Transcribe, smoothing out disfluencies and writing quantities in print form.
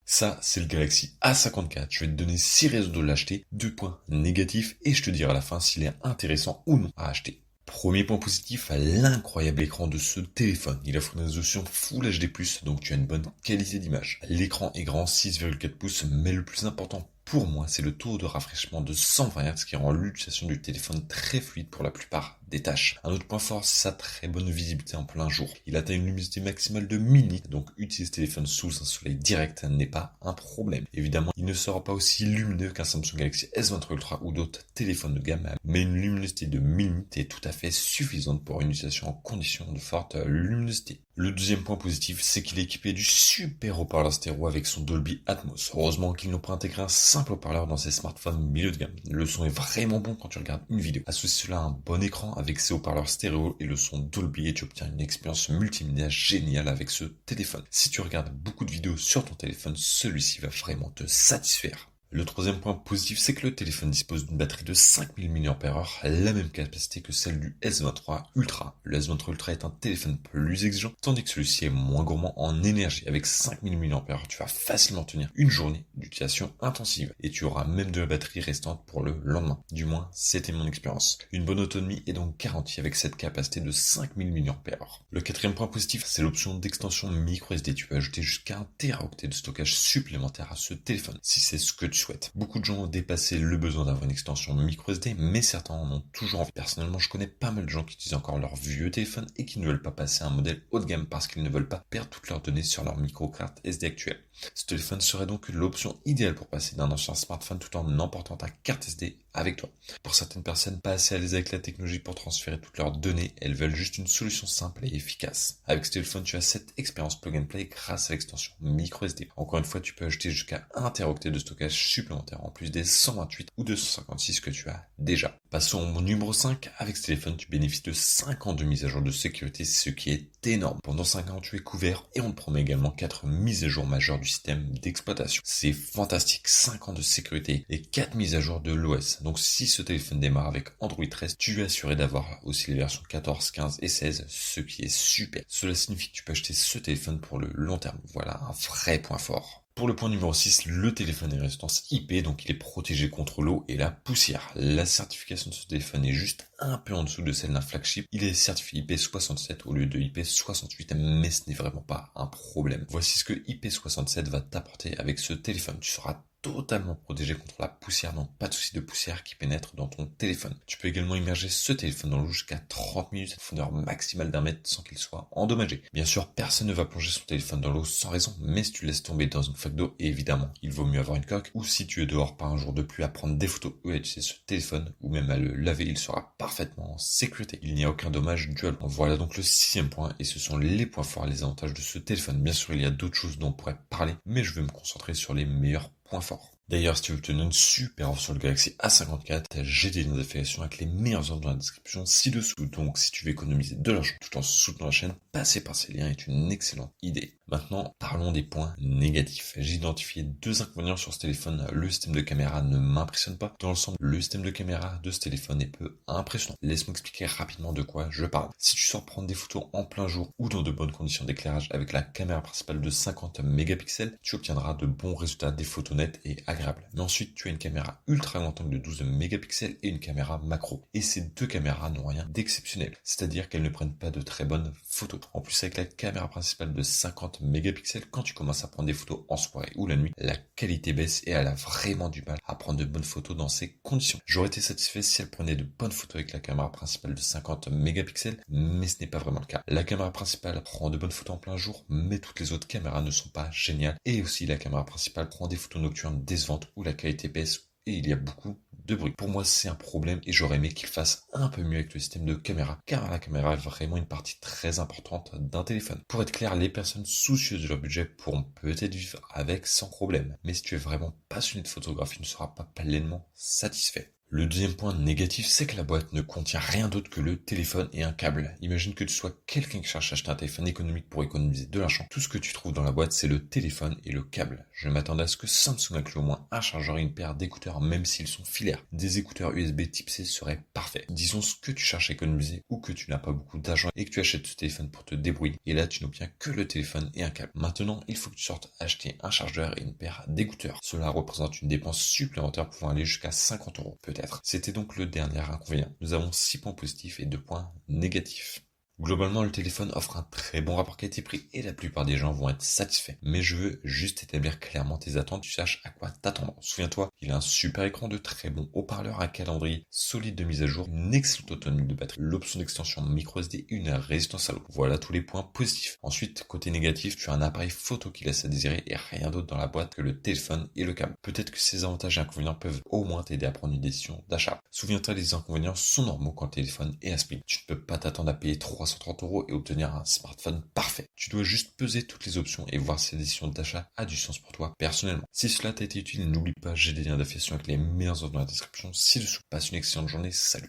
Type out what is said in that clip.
Ça, c'est le Galaxy A54. Je vais te donner 6 raisons de l'acheter, 2 points négatifs et je te dirai à la fin s'il est intéressant ou non à acheter. Premier point positif, l'incroyable écran de ce téléphone. Il offre une résolution Full HD+, donc tu as une bonne qualité d'image. L'écran est grand, 6,4 pouces, mais le plus important pour moi, c'est le taux de rafraîchissement de 120 Hz qui rend l'utilisation du téléphone très fluide pour la plupart des tâches. Un autre point fort, c'est sa très bonne visibilité en plein jour. Il atteint une luminosité maximale de 1000 nits, donc utiliser ce téléphone sous un soleil direct n'est pas un problème. Évidemment, il ne sera pas aussi lumineux qu'un Samsung Galaxy S23 Ultra ou d'autres téléphones de gamme, mais une luminosité de 1000 nits est tout à fait suffisante pour une utilisation en conditions de forte luminosité. Le deuxième point positif, c'est qu'il est équipé du super haut-parleur stéréo avec son Dolby Atmos. Heureusement qu'ils n'ont pas intégré un simple haut-parleur dans ces smartphones milieu de gamme. Le son est vraiment bon quand tu regardes une vidéo. Associe cela à un bon écran avec ses haut-parleurs stéréo et le son Dolby et tu obtiens une expérience multimédia géniale avec ce téléphone. Si tu regardes beaucoup de vidéos sur ton téléphone, celui-ci va vraiment te satisfaire. Le troisième point positif, c'est que le téléphone dispose d'une batterie de 5000 mAh, la même capacité que celle du S23 Ultra. Le S23 Ultra est un téléphone plus exigeant, tandis que celui-ci est moins gourmand en énergie. Avec 5000 mAh, tu vas facilement tenir une journée d'utilisation intensive. Et tu auras même de la batterie restante pour le lendemain. Du moins, c'était mon expérience. Une bonne autonomie est donc garantie avec cette capacité de 5000 mAh. Le quatrième point positif, c'est l'option d'extension microSD. Tu peux ajouter jusqu'à 1 Teraoctet de stockage supplémentaire à ce téléphone, si c'est ce que tu souhaites. Beaucoup de gens ont dépassé le besoin d'avoir une extension microSD, mais certains en ont toujours envie. Personnellement, je connais pas mal de gens qui utilisent encore leur vieux téléphone et qui ne veulent pas passer à un modèle haut de gamme parce qu'ils ne veulent pas perdre toutes leurs données sur leur micro-carte SD actuelle. Ce téléphone serait donc l'option idéale pour passer d'un ancien smartphone tout en emportant ta carte SD avec toi. Pour certaines personnes pas assez à l'aise avec la technologie pour transférer toutes leurs données, elles veulent juste une solution simple et efficace. Avec ce téléphone, tu as cette expérience plug and play grâce à l'extension microSD. Encore une fois, tu peux ajouter jusqu'à 1 Teraoctet de stockage supplémentaire en plus des 128 ou 256 que tu as déjà. Passons au numéro 5. Avec ce téléphone, tu bénéficies de 5 ans de mise à jour de sécurité, ce qui est énorme. Pendant 5 ans, tu es couvert et on te promet également 4 mises à jour majeures du système d'exploitation. C'est fantastique, 5 ans de sécurité et 4 mises à jour de l'OS. Donc si ce téléphone démarre avec Android 13, tu es assuré d'avoir aussi les versions 14, 15 et 16, ce qui est super. Cela signifie que tu peux acheter ce téléphone pour le long terme. Voilà un vrai point fort. Pour le point numéro 6, le téléphone est résistance IP, donc il est protégé contre l'eau et la poussière. La certification de ce téléphone est juste un peu en dessous de celle d'un flagship. Il est certifié IP67 au lieu de IP68, mais ce n'est vraiment pas un problème. Voici ce que IP67 va t'apporter avec ce téléphone. Tu seras totalement protégé contre la poussière, donc pas de souci de poussière qui pénètre dans ton téléphone. Tu peux également immerger ce téléphone dans l'eau jusqu'à 30 minutes à profondeur maximale d'1 mètre sans qu'il soit endommagé. Bien sûr, personne ne va plonger son téléphone dans l'eau sans raison, mais si tu laisses tomber dans une flaque d'eau, évidemment, il vaut mieux avoir une coque, ou si tu es dehors par un jour de pluie à prendre des photos ou à utiliser ce téléphone, ou même à le laver, il sera parfaitement en sécurité. Il n'y a aucun dommage dû à l'eau. Voilà donc le 6e point, et ce sont les points forts et les avantages de ce téléphone. Bien sûr, il y a d'autres choses dont on pourrait parler, mais je vais me concentrer sur les meilleurs points forts. D'ailleurs, si tu veux obtenir une super offre sur le Galaxy A54, j'ai des liens d'affiliation avec les meilleures offres dans la description ci-dessous. Donc, si tu veux économiser de l'argent tout en soutenant la chaîne, passer par ces liens est une excellente idée. Maintenant, parlons des points négatifs. J'ai identifié 2 inconvénients sur ce téléphone. Le système de caméra ne m'impressionne pas. Dans l'ensemble, le système de caméra de ce téléphone est peu impressionnant. Laisse-moi expliquer rapidement de quoi je parle. Si tu sors prendre des photos en plein jour ou dans de bonnes conditions d'éclairage avec la caméra principale de 50 mégapixels, tu obtiendras de bons résultats, des photos nettes et agréable. Mais ensuite, tu as une caméra ultra grand angle de 12 mégapixels et une caméra macro. Et ces 2 caméras n'ont rien d'exceptionnel. C'est-à-dire qu'elles ne prennent pas de très bonnes photos. En plus, avec la caméra principale de 50 mégapixels, quand tu commences à prendre des photos en soirée ou la nuit, la qualité baisse et elle a vraiment du mal à prendre de bonnes photos dans ces conditions. J'aurais été satisfait si elle prenait de bonnes photos avec la caméra principale de 50 mégapixels, mais ce n'est pas vraiment le cas. La caméra principale prend de bonnes photos en plein jour, mais toutes les autres caméras ne sont pas géniales. Et aussi, la caméra principale prend des photos nocturnes décevantes où la qualité baisse et il y a beaucoup de bruit. Pour moi, c'est un problème et j'aurais aimé qu'il fasse un peu mieux avec le système de caméra, car la caméra est vraiment une partie très importante d'un téléphone. Pour être clair, les personnes soucieuses de leur budget pourront peut-être vivre avec sans problème, mais si tu es vraiment passionné de photographie, tu ne seras pas pleinement satisfait. Le deuxième point négatif, c'est que la boîte ne contient rien d'autre que le téléphone et un câble. Imagine que tu sois quelqu'un qui cherche à acheter un téléphone économique pour économiser de l'argent. Tout ce que tu trouves dans la boîte, c'est le téléphone et le câble. Je m'attendais à ce que Samsung inclue au moins un chargeur et une paire d'écouteurs, même s'ils sont filaires. Des écouteurs USB type C seraient parfaits. Disons ce que tu cherches à économiser ou que tu n'as pas beaucoup d'argent et que tu achètes ce téléphone pour te débrouiller. Et là, tu n'obtiens que le téléphone et un câble. Maintenant, il faut que tu sortes acheter un chargeur et une paire d'écouteurs. Cela représente une dépense supplémentaire pouvant aller jusqu'à 50 euros, peut-être. C'était donc le dernier inconvénient. Nous avons 6 points positifs et 2 points négatifs. Globalement, le téléphone offre un très bon rapport qualité-prix et la plupart des gens vont être satisfaits. Mais je veux juste établir clairement tes attentes, tu saches à quoi t'attendre. Souviens-toi, il a un super écran, de très bons haut-parleurs, un calendrier solide de mise à jour, une excellente autonomie de batterie, l'option d'extension microSD et une résistance à l'eau. Voilà tous les points positifs. Ensuite, côté négatif, tu as un appareil photo qui laisse à désirer et rien d'autre dans la boîte que le téléphone et le câble. Peut-être que ces avantages et inconvénients peuvent au moins t'aider à prendre une décision d'achat. Souviens-toi, les inconvénients sont normaux quand le téléphone est à ce prix. Tu ne peux pas t'attendre à payer 330 euros et obtenir un smartphone parfait. Tu dois juste peser toutes les options et voir si la décision d'achat a du sens pour toi personnellement. Si cela t'a été utile, n'oublie pas, j'ai des liens d'affiliation avec les meilleurs offres dans la description ci-dessous. Passe une excellente journée, salut.